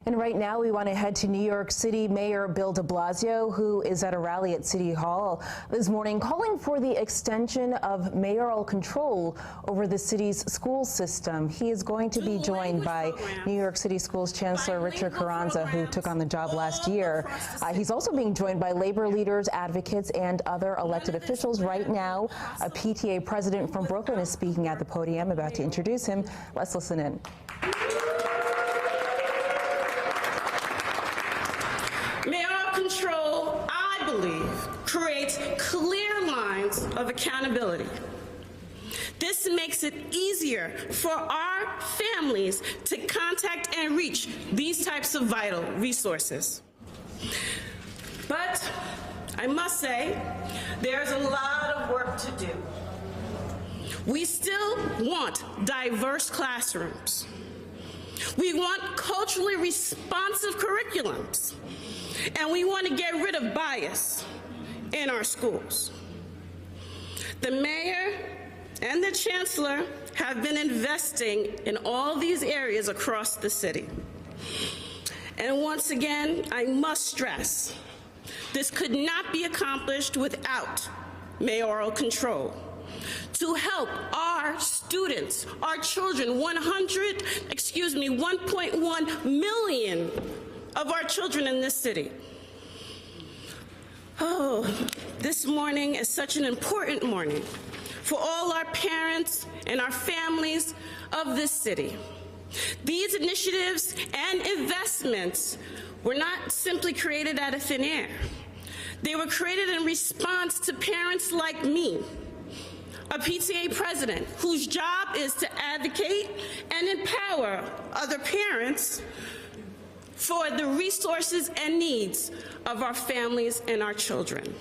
And right now we want to head to New York City Mayor Bill de Blasio, who is at a rally at City Hall this morning calling for the extension of mayoral control over the city's school system. He is going to be joined by New York City Schools Chancellor Richard Carranza, who took on the job last year. He's also being joined by labor leaders, advocates, and other elected officials. Right now, a PTA president from Brooklyn is speaking at the podium, about to introduce him. Let's listen in. Mayoral control, I believe, creates clear lines of accountability. This makes it easier for our families to contact and reach these types of vital resources. But I must say, there's a lot of work to do. We still want diverse classrooms. We want culturally responsive curriculums. And we want to get rid of bias in our schools. The mayor and the chancellor have been investing in all these areas across the city. And once again, I must stress, this could not be accomplished without mayoral control. To help our students, our children, 1.1 million of our children in this city. Oh, this morning is such an important morning for all our parents and our families of this city. These initiatives and investments were not simply created out of thin air. They were created in response to parents like me, a PTA president whose job is to advocate and empower other parents for the resources and needs of our families and our children.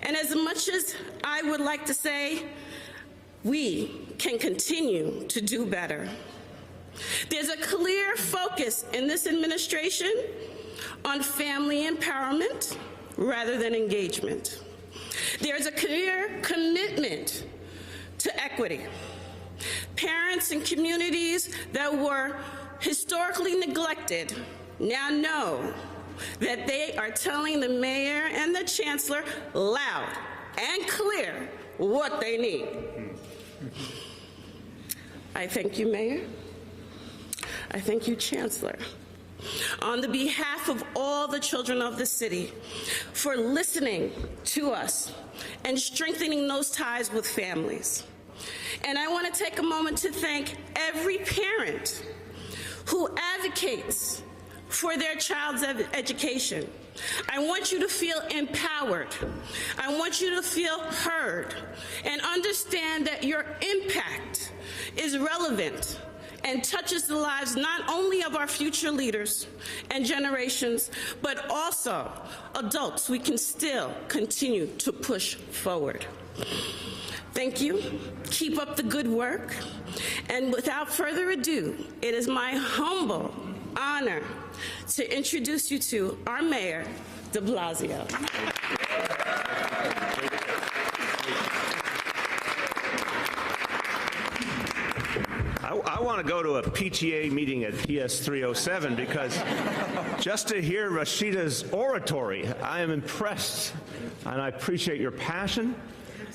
And as much as I would like to say, we can continue to do better. There's a clear focus in this administration on family empowerment rather than engagement. There's a clear commitment to equity. Parents and communities that were historically neglected now know that they are telling the mayor and the chancellor loud and clear what they need. I thank you, Mayor. I thank you, Chancellor, on the behalf of all the children of the city, for listening to us and strengthening those ties with families. And I want to take a moment to thank every parent who advocates for their child's education. I want you to feel empowered. I want you to feel heard and understand that your impact is relevant and touches the lives not only of our future leaders and generations, but also adults we can still continue to push forward. Thank you. Keep up the good work. And without further ado, it is my humble honor to introduce you to our Mayor, de Blasio. I want to go to a PTA meeting at PS 307 because just to hear Rashida's oratory, I am impressed, and I appreciate your passion.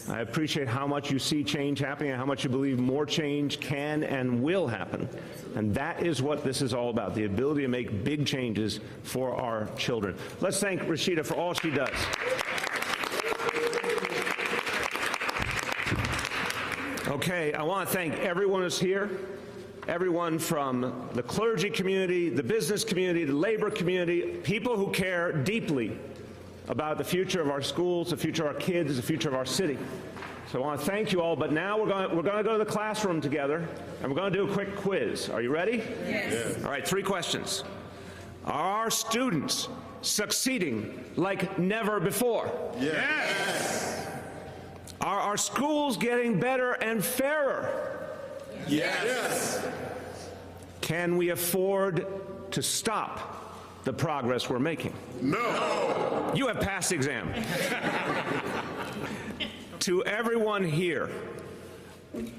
I appreciate how much you see change happening and how much you believe more change can and will happen. And that is what this is all about, the ability to make big changes for our children. Let's thank Rashida for all she does. Okay, I want to thank everyone who's here, everyone from the clergy community, the business community, the labor community, people who care deeply about the future of our schools, the future of our kids, the future of our city. So I want to thank you all, but now we're going to go to the classroom together, and we're going to do a quick quiz. Are you ready? Yes. All right, 3 questions. Are our students succeeding like never before? Yes. Are our schools getting better and fairer? Yes. Can we afford to stop the progress we're making? No. You have passed the exam. To everyone here,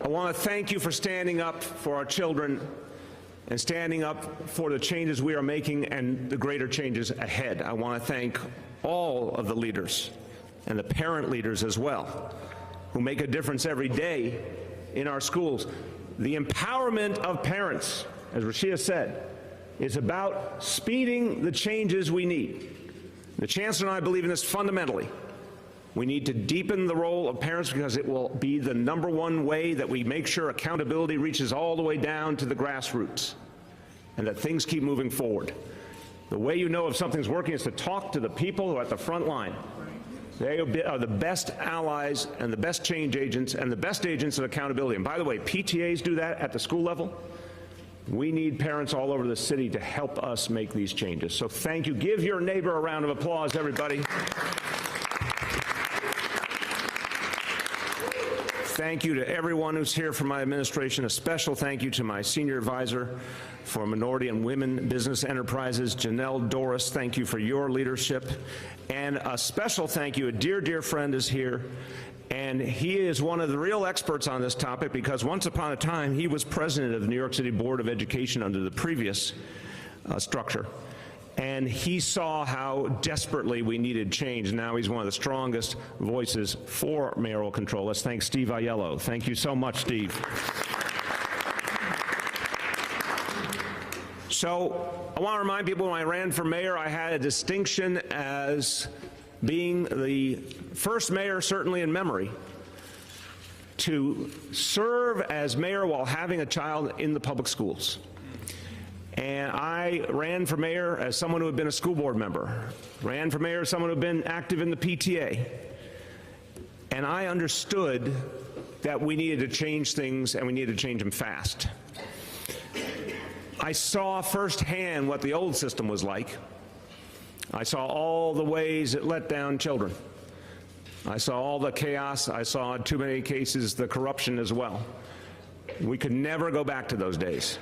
I want to thank you for standing up for our children and standing up for the changes we are making and the greater changes ahead. I want to thank all of the leaders and the parent leaders as well, who make a difference every day in our schools. The empowerment of parents, as Rashida said, is about speeding the changes we need. The Chancellor and I believe in this fundamentally. We need to deepen the role of parents because it will be the #1 way that we make sure accountability reaches all the way down to the grassroots and that things keep moving forward. The way you know if something's working is to talk to the people who are at the front line. They are the best allies and the best change agents and the best agents of accountability. And by the way, PTAs do that at the school level. We need parents all over the city to help us make these changes. So thank you. Give your neighbor a round of applause, everybody. Thank you to everyone who's here from my administration. A special thank you to my senior advisor for minority and women business enterprises, Janelle Doris. Thank you for your leadership. And a special thank you, a dear, dear friend is here. And he is one of the real experts on this topic because once upon a time he was president of the New York City Board of Education under the previous structure. And he saw how desperately we needed change. Now he's one of the strongest voices for mayoral control. Let's thank Steve Aiello. Thank you so much, Steve. So I want to remind people when I ran for mayor, I had a distinction as being the first mayor, certainly in memory, to serve as mayor while having a child in the public schools. And I ran for mayor as someone who had been a school board member, ran for mayor as someone who had been active in the PTA. And I understood that we needed to change things and we needed to change them fast. I saw firsthand what the old system was like. I saw all the ways it let down children. I saw all the chaos. I saw in too many cases the corruption as well. We could never go back to those days.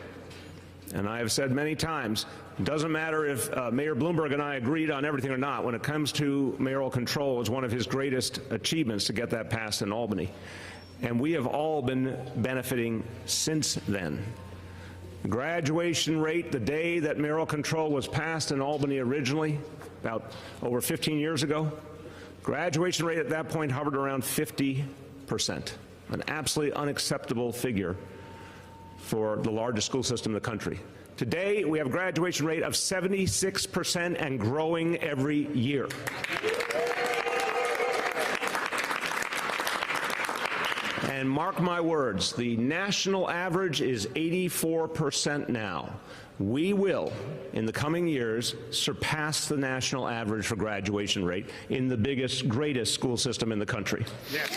And I have said many times, it doesn't matter if Mayor Bloomberg and I agreed on everything or not. When it comes to mayoral control, it was one of his greatest achievements to get that passed in Albany. And we have all been benefiting since then. Graduation rate, the day that mayoral control was passed in Albany originally, about over 15 years ago, graduation rate at that point hovered around 50%, an absolutely unacceptable figure for the largest school system in the country. Today, we have a graduation rate of 76% and growing every year. And mark my words, the national average is 84% now. We will, in the coming years, surpass the national average for graduation rate in the biggest, greatest school system in the country. Yes.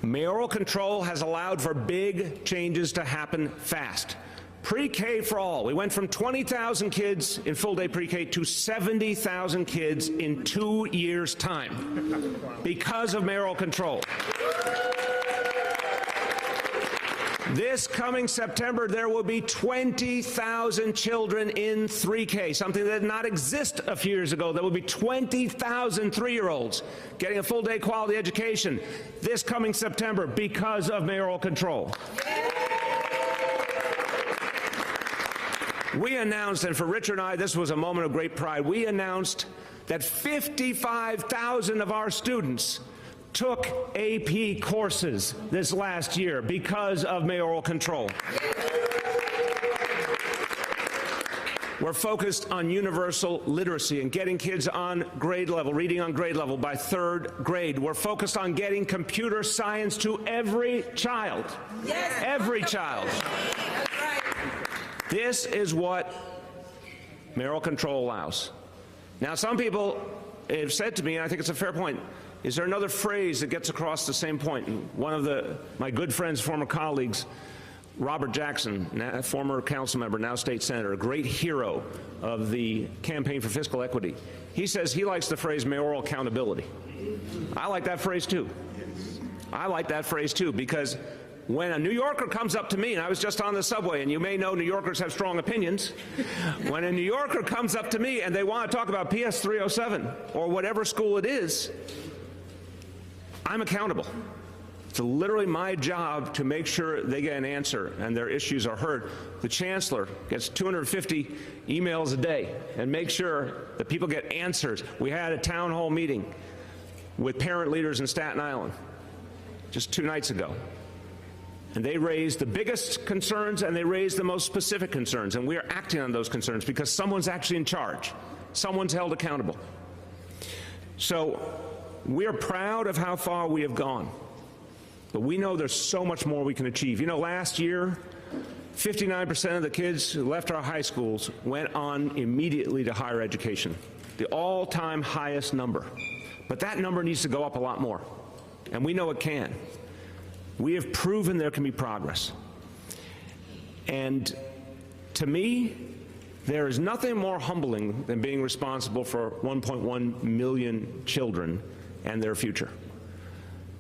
Mayoral control has allowed for big changes to happen fast. Pre-K for all. We went from 20,000 kids in full-day pre-K to 70,000 kids in 2 years' time because of mayoral control. This coming September, there will be 20,000 children in 3K, something that did not exist a few years ago. There will be 20,000 3-year-olds getting a full-day quality education this coming September because of mayoral control. We announced, and for Richard and I, this was a moment of great pride, we announced that 55,000 of our students took AP courses this last year because of mayoral control. We're focused on universal literacy and getting kids on grade level, reading on grade level by 3rd grade. We're focused on getting computer science to every child. Yes. Every child. That's right. This is what mayoral control allows. Now, some people have said to me, and I think it's a fair point, is there another phrase that gets across the same point? And one of my good friends, former colleagues, Robert Jackson, former council member, now state senator, a great hero of the campaign for fiscal equity, he says he likes the phrase mayoral accountability. I like that phrase too. I like that phrase too, because when a New Yorker comes up to me, and I was just on the subway, and you may know New Yorkers have strong opinions, when a New Yorker comes up to me and they want to talk about PS 307 or whatever school it is, I'm accountable. It's literally my job to make sure they get an answer and their issues are heard. The Chancellor gets 250 emails a day and makes sure that people get answers. We had a town hall meeting with parent leaders in Staten Island just 2 nights ago. And they raised the biggest concerns and they raised the most specific concerns. And we are acting on those concerns because someone's actually in charge. Someone's held accountable. So we are proud of how far we have gone. But we know there's so much more we can achieve. You know, last year, 59% of the kids who left our high schools went on immediately to higher education, the all-time highest number. But that number needs to go up a lot more, and we know it can. We have proven there can be progress. And to me, there is nothing more humbling than being responsible for 1.1 million children and their future.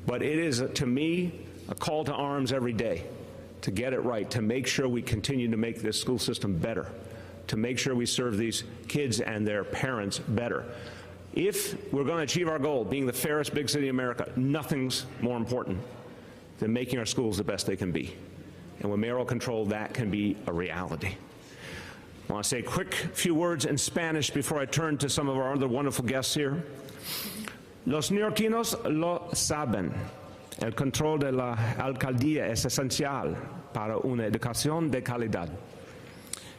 But it is, to me, a call to arms every day to get it right, to make sure we continue to make this school system better, to make sure we serve these kids and their parents better. If we're going to achieve our goal, being the fairest big city in America, nothing's more important than making our schools the best they can be. And with mayoral control, that can be a reality. I want to say a quick few words in Spanish before I turn to some of our other wonderful guests here. Los neoyorquinos lo saben. El control de la alcaldía es esencial para una educación de calidad.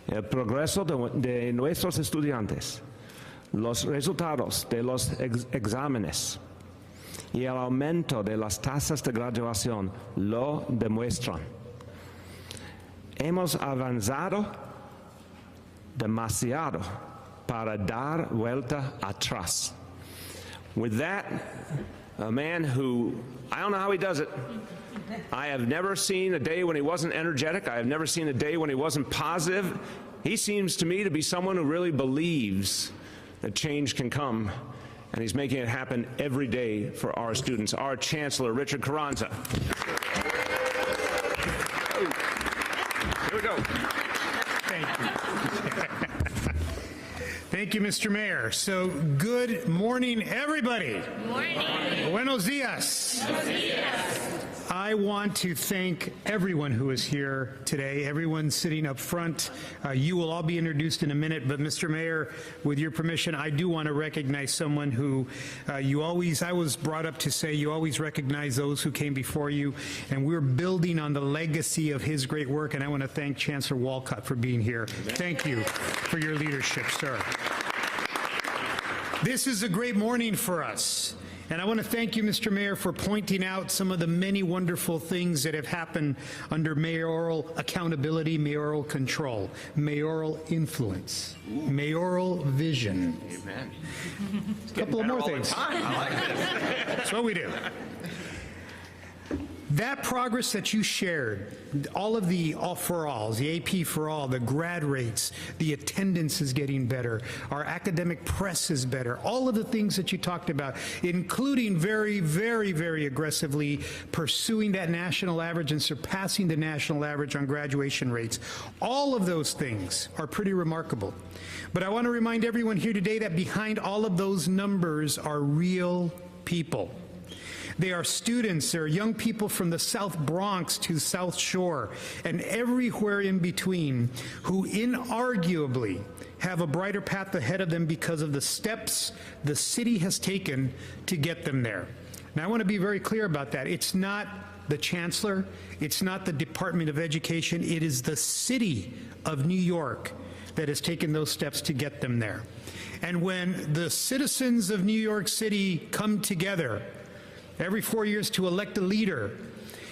El progreso de nuestros estudiantes, los resultados de los exámenes y el aumento de las tasas de graduación lo demuestran. Hemos avanzado demasiado para dar vuelta atrás. With that, a man who, I don't know how he does it. I have never seen a day when he wasn't energetic. I have never seen a day when he wasn't positive. He seems to me to be someone who really believes that change can come, and he's making it happen every day for our students. Our Chancellor, Richard Carranza. Here we go. Thank you. Thank you, Mr. Mayor. So, good morning, everybody. Good morning. Buenos dias. Buenos dias. I want to thank everyone who is here today, everyone sitting up front. You will all be introduced in a minute, but Mr. Mayor, with your permission, I do want to recognize someone who I was brought up to say you always recognize those who came before you, and we're building on the legacy of his great work, and I want to thank Chancellor Walcott for being here. Thank you for your leadership, sir. This is a great morning for us. And I want to thank you, Mr. Mayor, for pointing out some of the many wonderful things that have happened under mayoral accountability, mayoral control, mayoral influence, mayoral vision. Amen. A couple of more things. I like this. That's what we do. That progress that you shared, all of the all-for-alls, the AP for all, the grad rates, the attendance is getting better, our academic press is better, all of the things that you talked about, including very, very, very aggressively pursuing that national average and surpassing the national average on graduation rates. All of those things are pretty remarkable. But I want to remind everyone here today that behind all of those numbers are real people. They are students, they're young people from the South Bronx to South Shore and everywhere in between who inarguably have a brighter path ahead of them because of the steps the city has taken to get them there. Now, I want to be very clear about that. It's not the Chancellor, it's not the Department of Education, it is the city of New York that has taken those steps to get them there. And when the citizens of New York City come together every 4 years to elect a leader,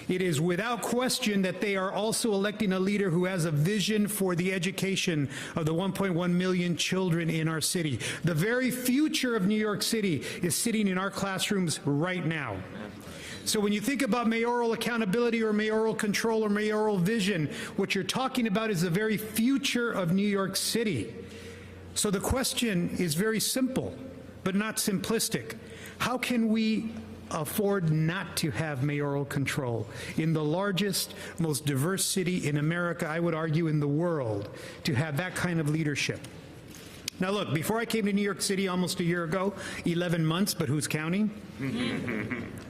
it is without question that they are also electing a leader who has a vision for the education of the 1.1 million children in our city. The very future of New York City is sitting in our classrooms right now. So when you think about mayoral accountability or mayoral control or mayoral vision, what you're talking about is the very future of New York City. So the question is very simple, but not simplistic. How can we afford not to have mayoral control in the largest, most diverse city in America, I would argue in the world, to have that kind of leadership? Now look, before I came to New York City almost a year ago, 11 months, but who's counting?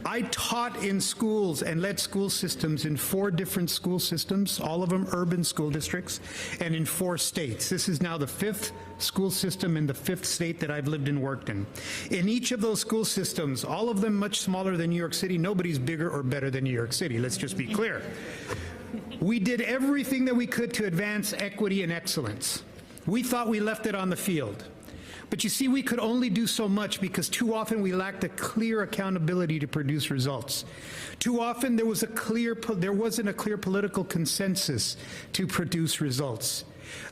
I taught in schools and led school systems in 4 different school systems, all of them urban school districts, and in 4 states. This is now the 5th school system in the 5th state that I've lived and worked in. In each of those school systems, all of them much smaller than New York City, nobody's bigger or better than New York City, let's just be clear. We did everything that we could to advance equity and excellence. We thought we left it on the field. But you see, we could only do so much because too often we lacked a clear accountability to produce results. Too often there wasn't a clear political consensus to produce results.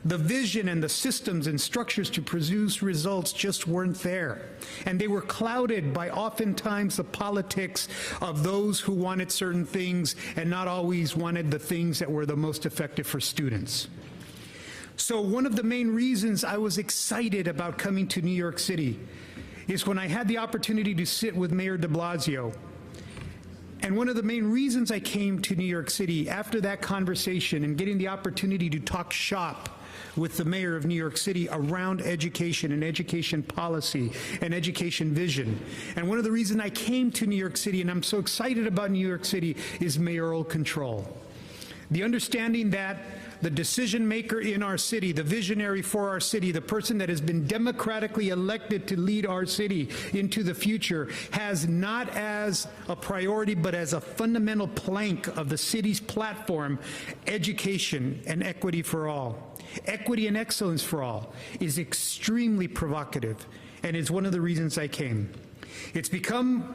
The vision and the systems and structures to produce results just weren't there. And they were clouded by oftentimes the politics of those who wanted certain things and not always wanted the things that were the most effective for students. So one of the main reasons I was excited about coming to New York City is when I had the opportunity to sit with Mayor de Blasio. And one of the main reasons I came to New York City after that conversation and getting the opportunity to talk shop with the mayor of New York City around education and education policy and education vision. And one of the reasons I came to New York City and I'm so excited about New York City is mayoral control. The understanding that the decision maker in our city, the visionary for our city, the person that has been democratically elected to lead our city into the future has not as a priority but as a fundamental plank of the city's platform, education and equity for all. Equity and excellence for all is extremely provocative and is one of the reasons I came. It's become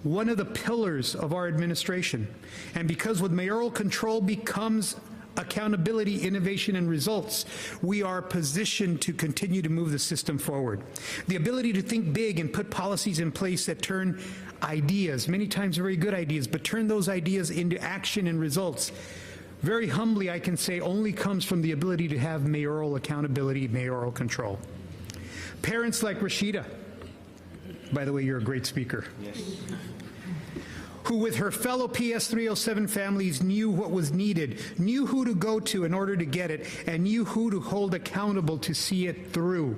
one of the pillars of our administration. And because with mayoral control becomes accountability, innovation, and results, we are positioned to continue to move the system forward. The ability to think big and put policies in place that turn ideas, many times very good ideas, but turn those ideas into action and results, very humbly I can say only comes from the ability to have mayoral accountability, mayoral control. Parents like Rashida, by the way, you're a great speaker. Yes. Who with her fellow PS 307 families knew what was needed, knew who to go to in order to get it, and knew who to hold accountable to see it through.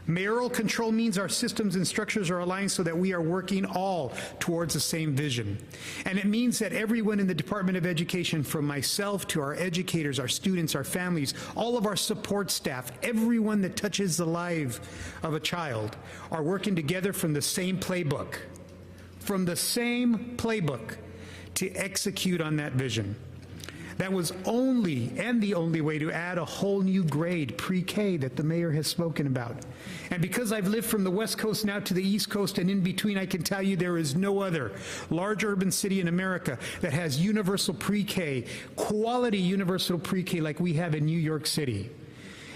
Mayoral control means our systems and structures are aligned so that we are working all towards the same vision. And it means that everyone in the Department of Education, from myself to our educators, our students, our families, all of our support staff, everyone that touches the life of a child, are working together from the same playbook. From the same playbook to execute on that vision. That was only and the only way to add a whole new grade, pre-K, that the mayor has spoken about. And because I've lived from the West Coast now to the East Coast and in between, I can tell you there is no other large urban city in America that has universal pre-K, quality universal pre-K like we have in New York City.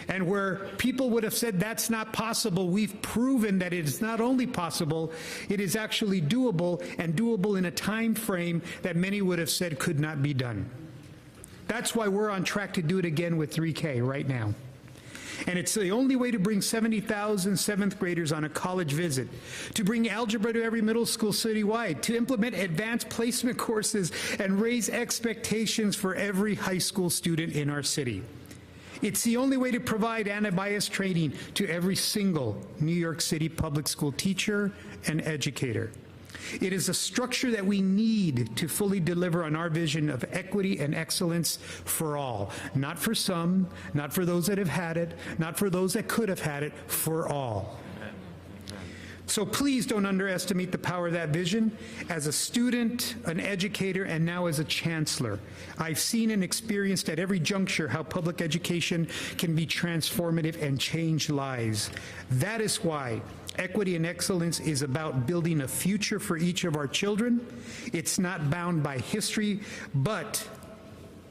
And where people would have said that's not possible, we've proven that it is not only possible, it is actually doable, and doable in a time frame that many would have said could not be done. That's why we're on track to do it again with 3K right now. And it's the only way to bring 70,000 7th graders on a college visit, to bring algebra to every middle school citywide, to implement advanced placement courses and raise expectations for every high school student in our city. It's the only way to provide anti-bias training to every single New York City public school teacher and educator. It is a structure that we need to fully deliver on our vision of equity and excellence for all. Not for some, not for those that have had it, not for those that could have had it, for all. So please don't underestimate the power of that vision. As a student, an educator, and now as a chancellor, I've seen and experienced at every juncture how public education can be transformative and change lives. That is why equity and excellence is about building a future for each of our children. It's not bound by history, but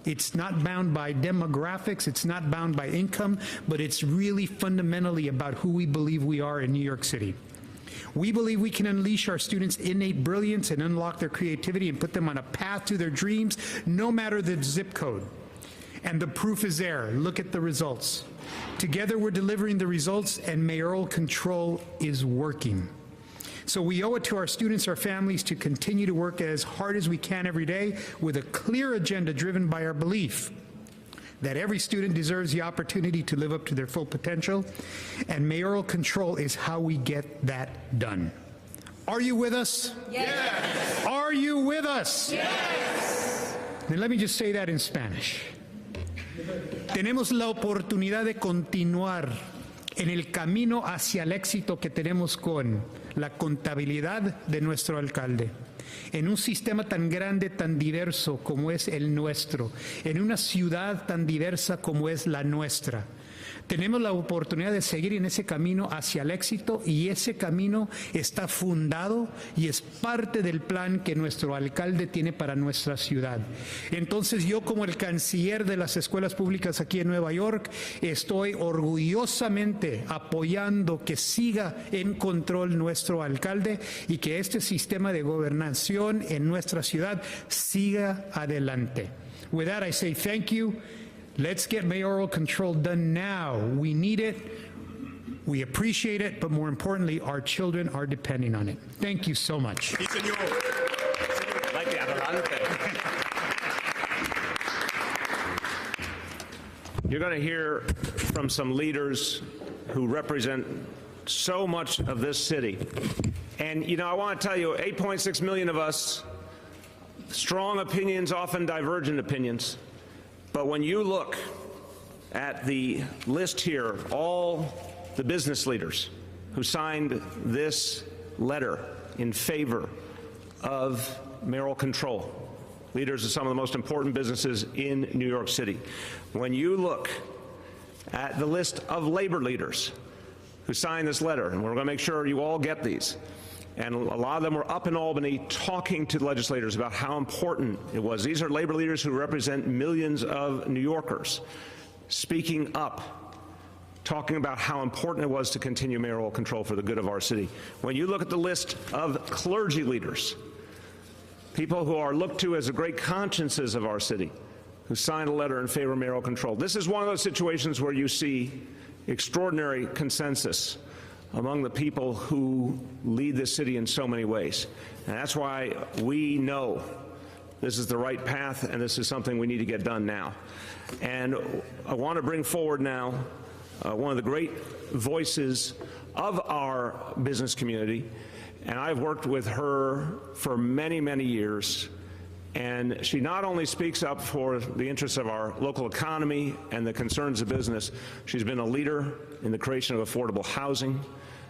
it's not bound by demographics, it's not bound by income, but it's really fundamentally about who we believe we are in New York City. We believe we can unleash our students' innate brilliance and unlock their creativity and put them on a path to their dreams, no matter the zip code. And the proof is there. Look at the results. Together we're delivering the results, and mayoral control is working. So we owe it to our students, our families, to continue to work as hard as we can every day with a clear agenda driven by our belief that every student deserves the opportunity to live up to their full potential, and mayoral control is how we get that done. Are you with us? Yes. Are you with us? Yes. Then let me just say that in Spanish. Tenemos la oportunidad de continuar en el camino hacia el éxito que tenemos con la contabilidad de nuestro alcalde, en un sistema tan grande, tan diverso como es el nuestro, en una ciudad tan diversa como es la nuestra. Tenemos la oportunidad de seguir en ese camino hacia el éxito, y ese camino está fundado y es parte del plan que nuestro alcalde tiene para nuestra ciudad. Entonces yo, como el canciller de las escuelas públicas aquí en Nueva York, estoy orgullosamente apoyando que siga en control nuestro alcalde y que este sistema de gobernación en nuestra ciudad siga adelante. With that, I say thank you. Let's get mayoral control done now. We need it, we appreciate it, but more importantly, our children are depending on it. Thank you so much. Sí, señor. Like the adelante. You're going to hear from some leaders who represent so much of this city. And, you know, I want to tell you, 8.6 million of us, strong opinions, often divergent opinions. But when you look at the list here, all the business leaders who signed this letter in favor of mayoral control, leaders of some of the most important businesses in New York City. When you look at the list of labor leaders who signed this letter, and we're going to make sure you all get these, and a lot of them were up in Albany talking to legislators about how important it was. These are labor leaders who represent millions of New Yorkers speaking up, talking about how important it was to continue mayoral control for the good of our city. When you look at the list of clergy leaders, people who are looked to as the great consciences of our city, who signed a letter in favor of mayoral control, this is one of those situations where you see extraordinary consensus among the people who lead this city in so many ways. And that's why we know this is the right path, and this is something we need to get done now. And I want to bring forward now one of the great voices of our business community, and I've worked with her for many, many years. And she not only speaks up for the interests of our local economy and the concerns of business, she's been a leader in the creation of affordable housing.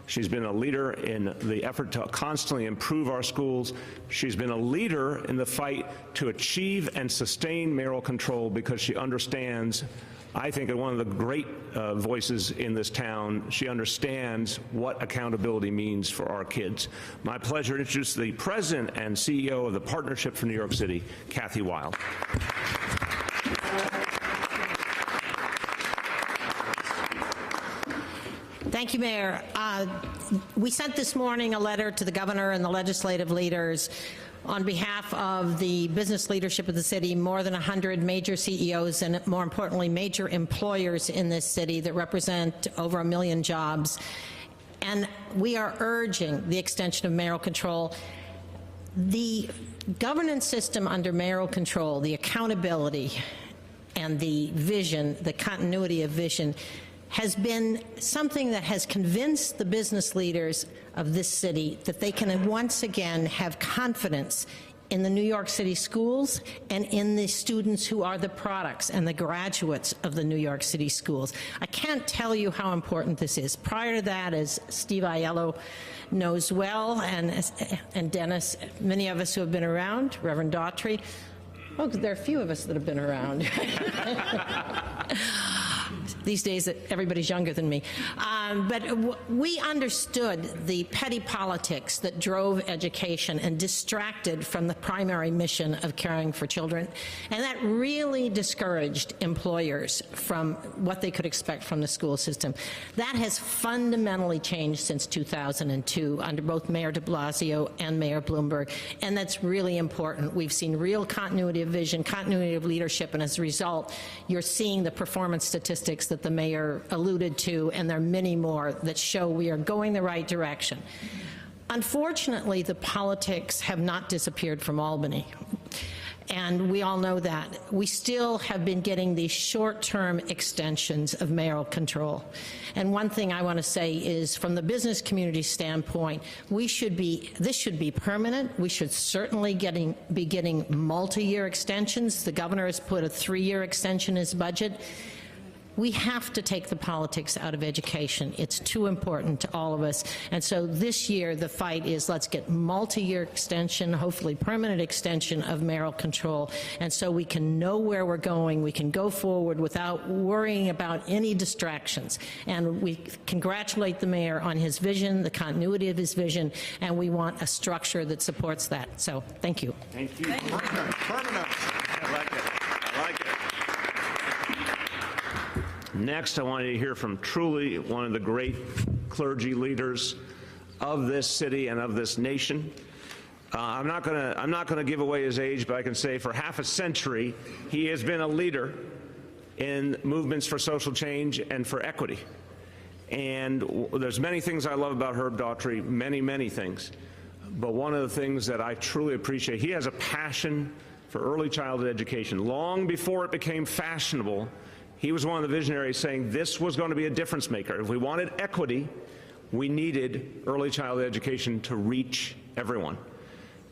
She's been a leader in the effort to constantly improve our schools. She's been a leader in the fight to achieve and sustain mayoral control, because she understands, I think, one of the great voices in this town, she understands what accountability means for our kids. My pleasure to introduce the President and CEO of the Partnership for New York City, Kathy Wild. Thank you, Mayor. We sent this morning a letter to the governor and the legislative leaders on behalf of the business leadership of the city, more than 100 major CEOs and, more importantly, major employers in this city that represent over 1 million jobs. And we are urging the extension of mayoral control. The governance system under mayoral control, the accountability and the vision, the continuity of vision, has been something that has convinced the business leaders of this city that they can once again have confidence in the New York City schools and in the students who are the products and the graduates of the New York City schools. I can't tell you how important this is. Prior to that, as Steve Aiello knows well, and Dennis, many of us who have been around, Reverend Daughtry, oh, there are a few of us that have been around. These days, everybody's younger than me. But we understood the petty politics that drove education and distracted from the primary mission of caring for children. And that really discouraged employers from what they could expect from the school system. That has fundamentally changed since 2002 under both Mayor de Blasio and Mayor Bloomberg. And that's really important. We've seen real continuity of vision, continuity of leadership, and as a result, you're seeing the performance statistics that the mayor alluded to, and there are many more that show we are going the right direction. Unfortunately, the politics have not disappeared from Albany. and we all know that. We still have been getting these short-term extensions of mayoral control. And one thing I want to say is, from the business community standpoint, this should be permanent. We should certainly be getting multi-year extensions. The governor has put a 3-year extension in his budget. We have to take the politics out of education. It's too important to all of us. And so this year, the fight is, let's get multi-year extension, hopefully permanent extension of mayoral control, and so we can know where we're going. We can go forward without worrying about any distractions. And we congratulate the mayor on his vision, the continuity of his vision, and we want a structure that supports that. So thank you. Thank you. Permanent. I like it. I like it. Next, I wanted to hear from truly one of the great clergy leaders of this city and of this nation. I'm not going to give away his age, but I can say for half a century he has been a leader in movements for social change and for equity. And there's many things I love about Herb Daughtry, many, many things. But one of the things that I truly appreciate, he has a passion for early childhood education. Long before it became fashionable, he was one of the visionaries saying this was going to be a difference maker. If we wanted equity, we needed early childhood education to reach everyone.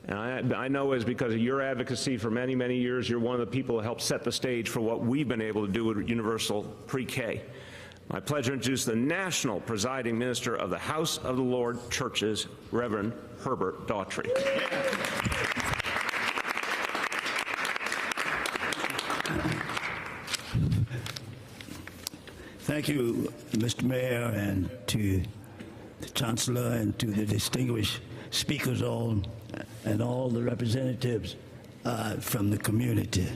And I know it's because of your advocacy for many, many years. You're one of the people who helped set the stage for what we've been able to do with universal pre-K. My pleasure to introduce the national presiding minister of the House of the Lord Churches, Reverend Herbert Daughtry. Thank you, Mr. Mayor, and to the Chancellor and to the distinguished speakers all and all the representatives from the community.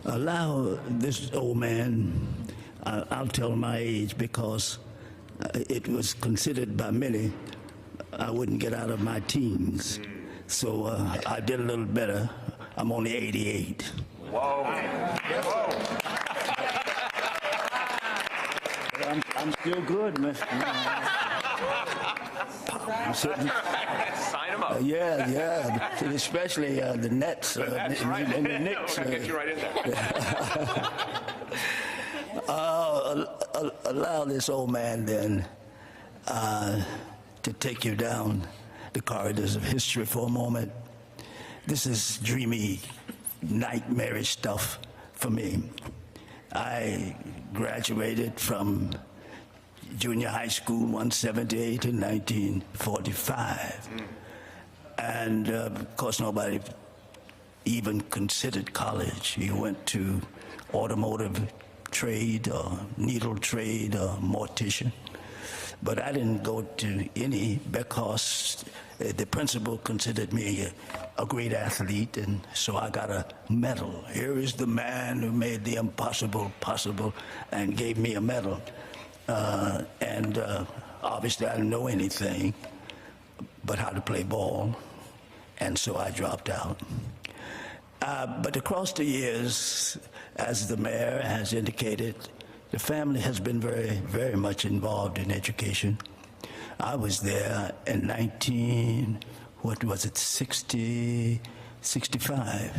Allow this old man, I'll tell my age because it was considered by many I wouldn't get out of my teens. So I did a little better. I'm only 88. Whoa. Whoa. I'm still good, Mr. Sign him up. Yeah, especially the Nets That's right. and the Knicks. We're going to get you right in there. Allow this old man then to take you down the corridors of history for a moment. This is dreamy, nightmarish stuff for me. I graduated from junior high school 178 in 1945. And of course nobody even considered college. You went to automotive trade or needle trade or mortician. But I didn't go to any because the principal considered me a great athlete, and so I got a medal. Here is the man who made the impossible possible and gave me a medal. Obviously I didn't know anything but how to play ball, and so I dropped out. But across the years, as the mayor has indicated, the family has been very, very much involved in education. I was there in 65,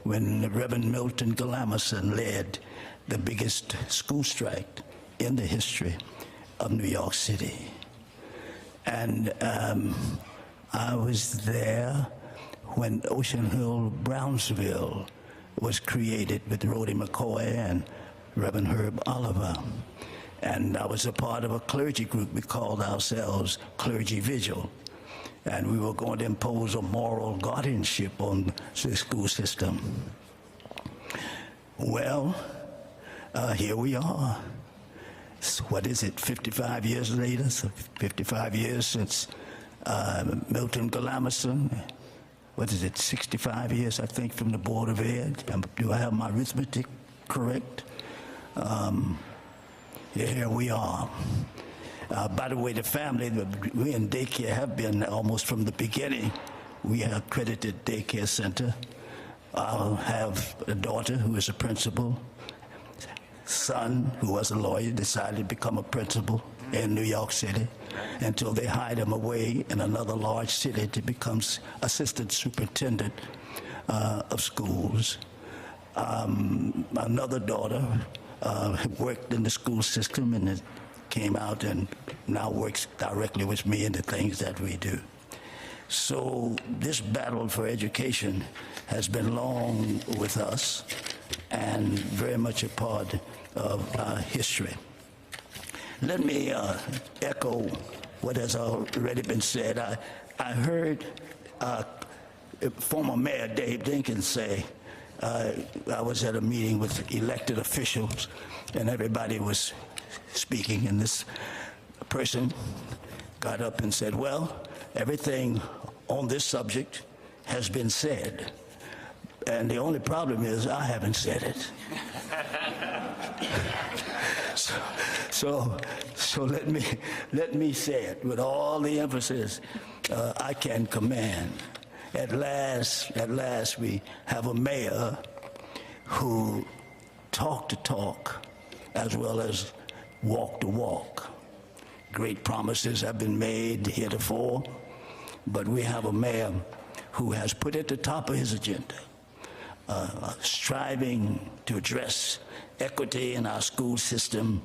when the Reverend Milton Galamerson led the biggest school strike in the history of New York City. And I was there when Ocean Hill, Brownsville was created with Rhodey McCoy and Reverend Herb Oliver. And I was a part of a clergy group. We called ourselves Clergy Vigil. And we were going to impose a moral guardianship on the school system. Well, here we are. So what is it, 55 years later? So 55 years since Milton Galamerson. What is it, 65 years, I think, from the Board of Ed? Do I have my arithmetic correct? Here we are. By the way, the family, we in daycare have been almost from the beginning. We have accredited daycare center. I have a daughter who is a principal, son who was a lawyer, decided to become a principal in New York City until they hired him away in another large city to become assistant superintendent of schools. Another daughter worked in the school system and it came out and now works directly with me in the things that we do. So this battle for education has been long with us and very much a part of our history. Let me echo what has already been said. I heard former Mayor Dave Dinkins say, I was at a meeting with elected officials and everybody was speaking, and this person got up and said, well, everything on this subject has been said, and the only problem is I haven't said it. So let me say it with all the emphasis I can command. At last we have a mayor who talked the talk as well as walk the walk. Great promises have been made heretofore, but we have a mayor who has put at the top of his agenda striving to address equity in our school system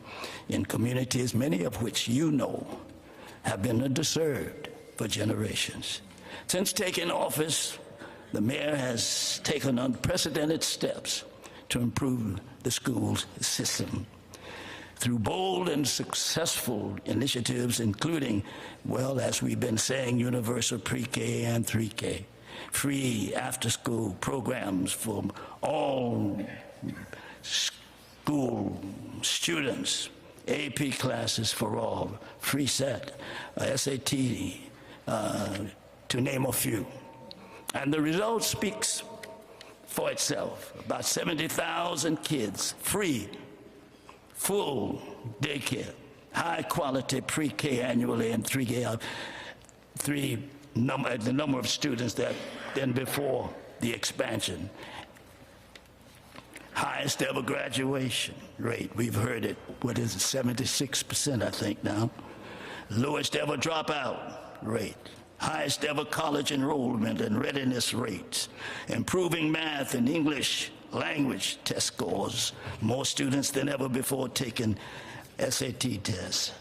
in communities, many of which you know have been underserved for generations. Since taking office, the mayor has taken unprecedented steps to improve the school system through bold and successful initiatives, including, well, as we've been saying, universal pre-K and 3K, free after-school programs for all school students, AP classes for all, free set, SAT, to name a few. And the result speaks for itself. About 70,000 kids, free, full daycare, high quality pre-K annually, and 3K, the number of students that than before the expansion. Highest ever graduation rate, we've heard it, what is it, 76% I think now. Lowest ever dropout rate. Highest ever college enrollment and readiness rates. Improving math and English language test scores. More students than ever before taking SAT tests.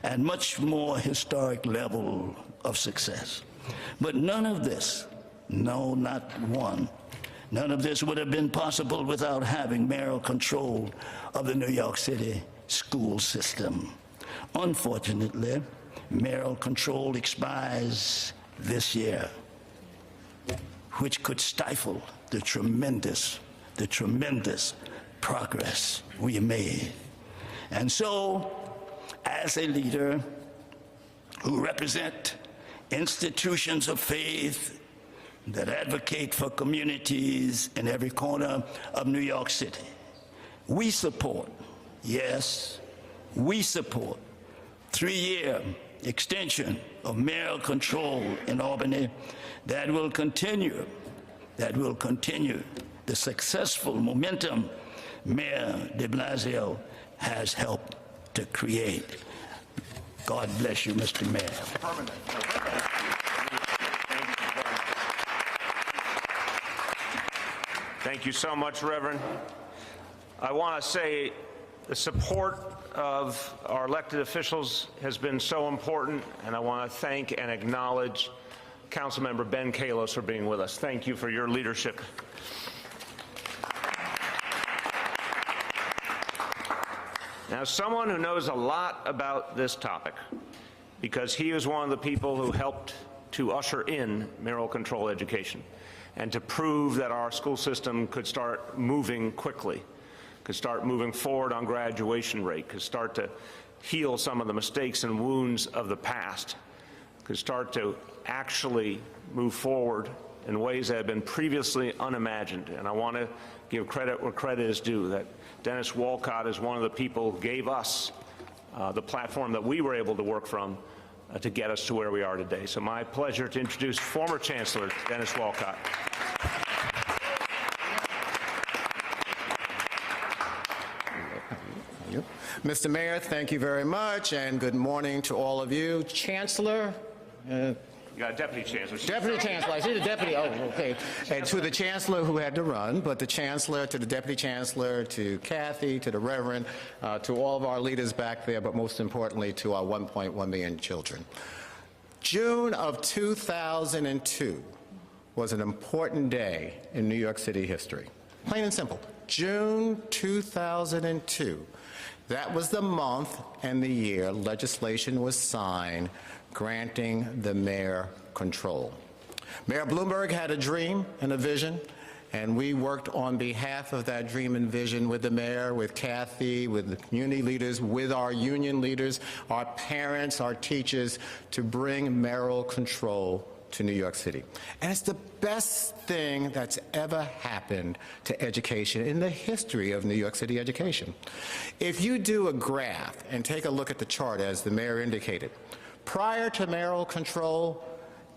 And much more historic level of success. But none of this, no, not one, none of this would have been possible without having mayoral control of the New York City school system. Unfortunately, mayoral control expires this year, which could stifle the tremendous progress we made. And so, as a leader who represent institutions of faith that advocate for communities in every corner of New York City, we support, yes, we support 3-year extension of mayoral control in Albany that will continue the successful momentum Mayor de Blasio has helped to create. God bless you, Mr. Mayor. Thank you so much, Reverend. I want to say the support of our elected officials has been so important, and I want to thank and acknowledge Councilmember Ben Kalos for being with us. Thank you for your leadership. Now, someone who knows a lot about this topic, because he was one of the people who helped to usher in mayoral control education and to prove that our school system could start moving quickly, could start moving forward on graduation rate, could start to heal some of the mistakes and wounds of the past, could start to actually move forward in ways that have been previously unimagined. And I want to give credit where credit is due, that Dennis Walcott is one of the people who gave us the platform that we were able to work from to get us to where we are today. So my pleasure to introduce former Chancellor Dennis Walcott. Mr. Mayor, thank you very much, and good morning to all of you. Chancellor, You got a deputy chancellor. Deputy Chancellor. I see the deputy. Oh, okay. And to the Chancellor who had to run, but the Chancellor, to the Deputy Chancellor, to Kathy, to the Reverend, to all of our leaders back there, but most importantly to our 1.1 million children. June of 2002 was an important day in New York City history. Plain and simple. June 2002. That was the month and the year legislation was signed granting the mayor control. Mayor Bloomberg had a dream and a vision, and we worked on behalf of that dream and vision with the mayor, with Kathy, with the community leaders, with our union leaders, our parents, our teachers, to bring mayoral control to New York City. And it's the best thing that's ever happened to education in the history of New York City education. If you do a graph and take a look at the chart as the mayor indicated, prior to mayoral control,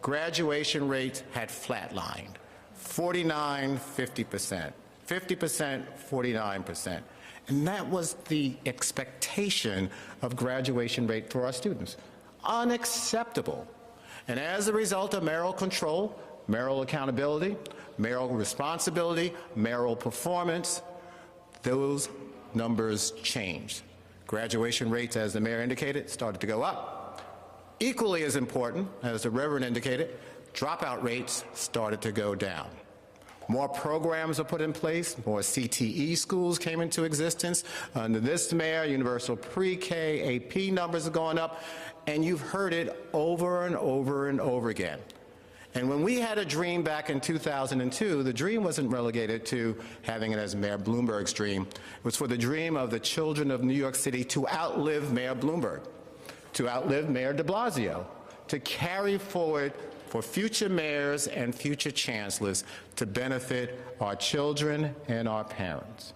graduation rates had flatlined, 49, 50%, 50%, 49%. And that was the expectation of graduation rate for our students. Unacceptable. And as a result of mayoral control, mayoral accountability, mayoral responsibility, mayoral performance, those numbers changed. Graduation rates, as the mayor indicated, started to go up. Equally as important, as the Reverend indicated, dropout rates started to go down. More programs were put in place, more CTE schools came into existence. Under this mayor, universal pre-K, AP numbers are going up, and you've heard it over and over and over again. And when we had a dream back in 2002, the dream wasn't relegated to having it as Mayor Bloomberg's dream. It was for the dream of the children of New York City to outlive Mayor Bloomberg, to outlive Mayor de Blasio, to carry forward for future mayors and future chancellors to benefit our children and our parents.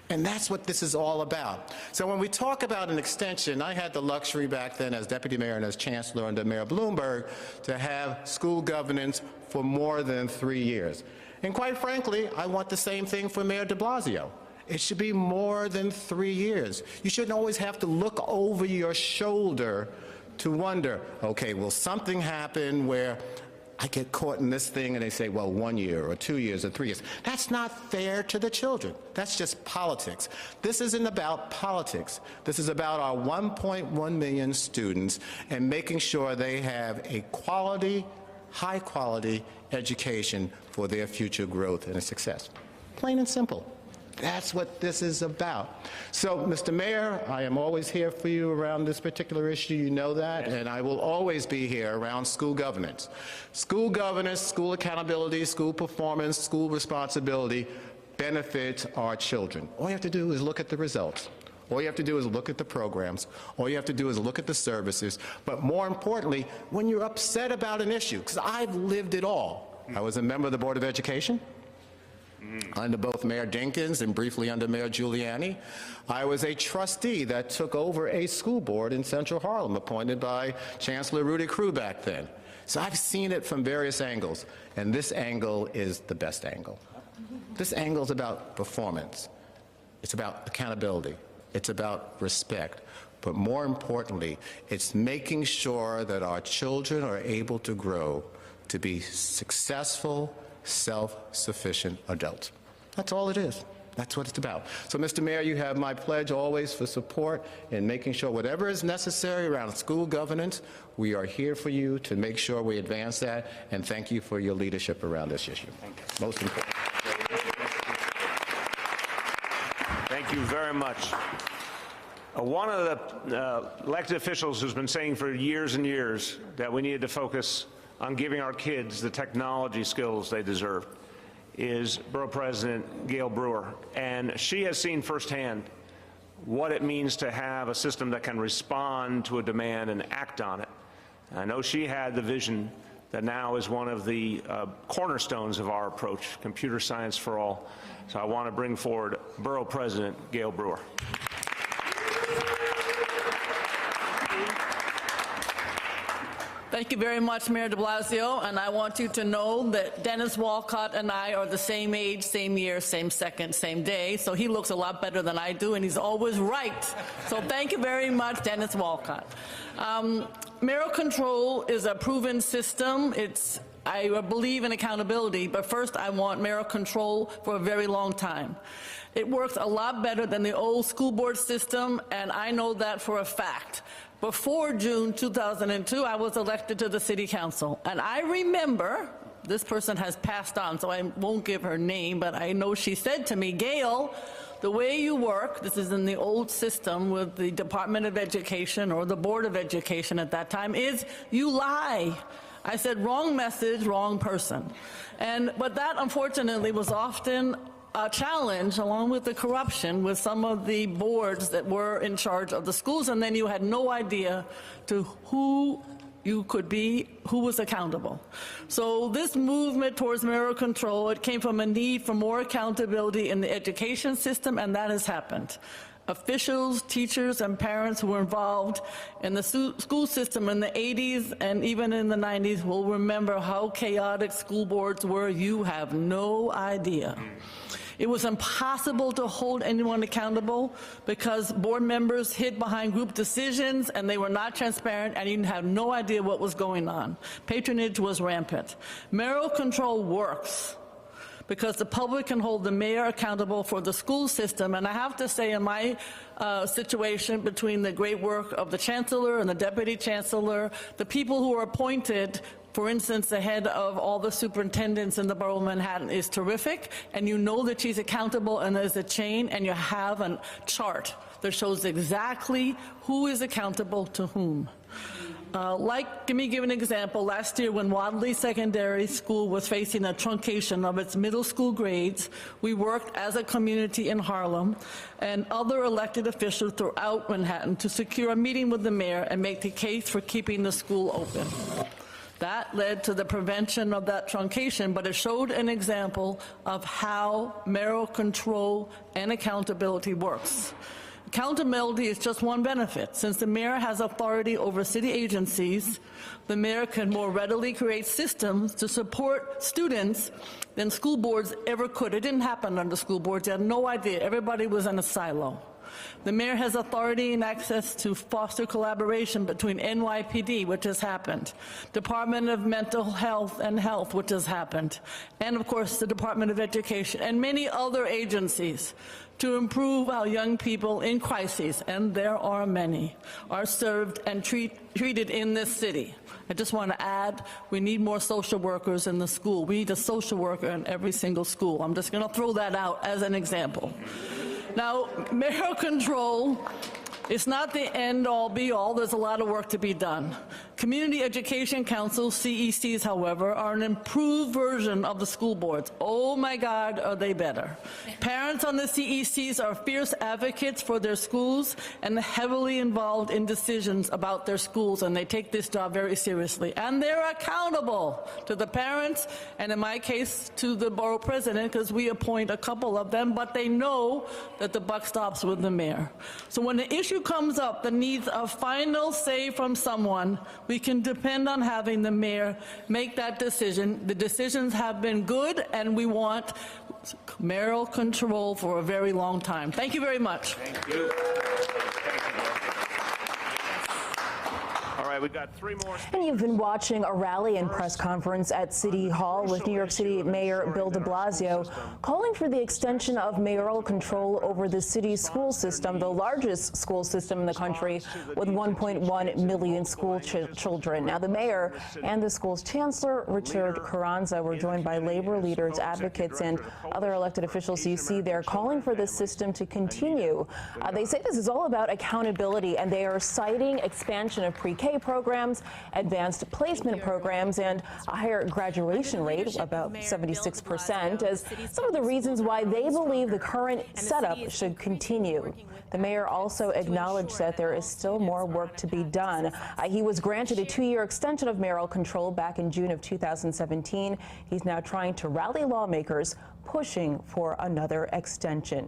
And that's what this is all about. So when we talk about an extension, I had the luxury back then as deputy mayor and as chancellor under Mayor Bloomberg to have school governance for more than 3 years. And quite frankly, I want the same thing for Mayor de Blasio. It should be more than 3 years. You shouldn't always have to look over your shoulder to wonder, okay, will something happen where I get caught in this thing and they say, well, 1 year or 2 years or 3 years. That's not fair to the children. That's just politics. This isn't about politics. This is about our 1.1 million students and making sure they have a quality, high quality education for their future growth and success. Plain and simple. That's what this is about. So, Mr. Mayor, I am always here for you around this particular issue. You know that. And I will always be here around school governance. School governance, school accountability, school performance, school responsibility benefits our children. All you have to do is look at the results. All you have to do is look at the programs. All you have to do is look at the services. But more importantly, when you're upset about an issue, because I've lived it all. I was a member of the Board of Education under both Mayor Dinkins and briefly under Mayor Giuliani. I was a trustee that took over a school board in Central Harlem, appointed by Chancellor Rudy Crew back then. So I've seen it from various angles, and this angle is the best angle. This angle is about performance. It's about accountability. It's about respect. But more importantly, it's making sure that our children are able to grow to be successful, self-sufficient adults. That's all it is. That's what it's about. So, Mr. Mayor, you have my pledge always for support in making sure whatever is necessary around school governance, we are here for you to make sure we advance that, and thank you for your leadership around this issue. Most important. Thank you very much. One of the elected officials who's been saying for years and years that we needed to focus on giving our kids the technology skills they deserve is Borough President Gail Brewer. And she has seen firsthand what it means to have a system that can respond to a demand and act on it. And I know she had the vision that now is one of the cornerstones of our approach, computer science for all. So I want to bring forward Borough President Gail Brewer. Thank you very much, Mayor de Blasio, and I want you to know that Dennis Walcott and I are the same age, same year, same second, same day, so he looks a lot better than I do, and he's always right. So thank you very much, Dennis Walcott. Mayoral control is a proven system. I believe in accountability, but first I want mayoral control for a very long time. It works a lot better than the old school board system, and I know that for a fact. Before June 2002, I was elected to the city council, and I remember, this person has passed on, so I won't give her name, but I know she said to me, Gail, the way you work, this is in the old system with the Department of Education or the Board of Education at that time, is you lie. I said, wrong message, wrong person. But that, unfortunately, was often a challenge, along with the corruption, with some of the boards that were in charge of the schools, and then you had no idea to who you could be, who was accountable. So this movement towards mayoral control, it came from a need for more accountability in the education system, and that has happened. Officials, teachers, and parents who were involved in the school system in the 80s and even in the 90s will remember how chaotic school boards were. You have no idea. It was impossible to hold anyone accountable because board members hid behind group decisions and they were not transparent, and you had no idea what was going on. Patronage was rampant. Mayoral control works because the public can hold the mayor accountable for the school system. And I have to say, in my situation, between the great work of the Chancellor and the Deputy Chancellor, the people who are appointed, for instance, the head of all the superintendents in the borough of Manhattan is terrific, and you know that she's accountable, and there's a chain, and you have a chart that shows exactly who is accountable to whom. Let me give an example. Last year, when Wadley Secondary School was facing a truncation of its middle school grades, we worked as a community in Harlem and other elected officials throughout Manhattan to secure a meeting with the mayor and make the case for keeping the school open. That led to the prevention of that truncation, but it showed an example of how mayoral control and accountability works. Accountability is just one benefit. Since the mayor has authority over city agencies, the mayor can more readily create systems to support students than school boards ever could. It didn't happen under school boards. They had no idea. Everybody was in a silo. The mayor has authority and access to foster collaboration between NYPD, which has happened, Department of Mental Health and Health, which has happened, and of course the Department of Education and many other agencies to improve how young people in crises, and there are many, are served and treated in this city. I just want to add, we need more social workers in the school. We need a social worker in every single school. I'm just going to throw that out as an example. Now, mayoral control is not the end-all, be-all. There's a lot of work to be done. Community Education Councils, CECs, however, are an improved version of the school boards. Oh my God, are they better. Parents on the CECs are fierce advocates for their schools and heavily involved in decisions about their schools, and they take this job very seriously. And they're accountable to the parents, and in my case, to the borough president, because we appoint a couple of them, but they know that the buck stops with the mayor. So when the issue comes up that needs a final say from someone, we can depend on having the mayor make that decision. The decisions have been good, and we want mayoral control for a very long time. Thank you very much. Thank you. All right, we've got three more. And you've been watching a rally and press conference at City Hall with New York City Mayor Bill de Blasio calling for the extension of mayoral control over the city's school system, the largest school system in the country with 1.1 million school children. Now, the mayor and the school's chancellor, Richard Carranza, were joined by labor leaders, advocates, and other elected officials you see there calling for this system to continue. They say this is all about accountability, and they are citing expansion of pre-K programs, advanced placement programs, and a higher graduation rate, about 76%, as some of the reasons why they believe the current setup should continue. The mayor also acknowledged that there is still more work to be done. He was granted a 2-year extension of mayoral control back in June of 2017. He's now trying to rally lawmakers pushing for another extension.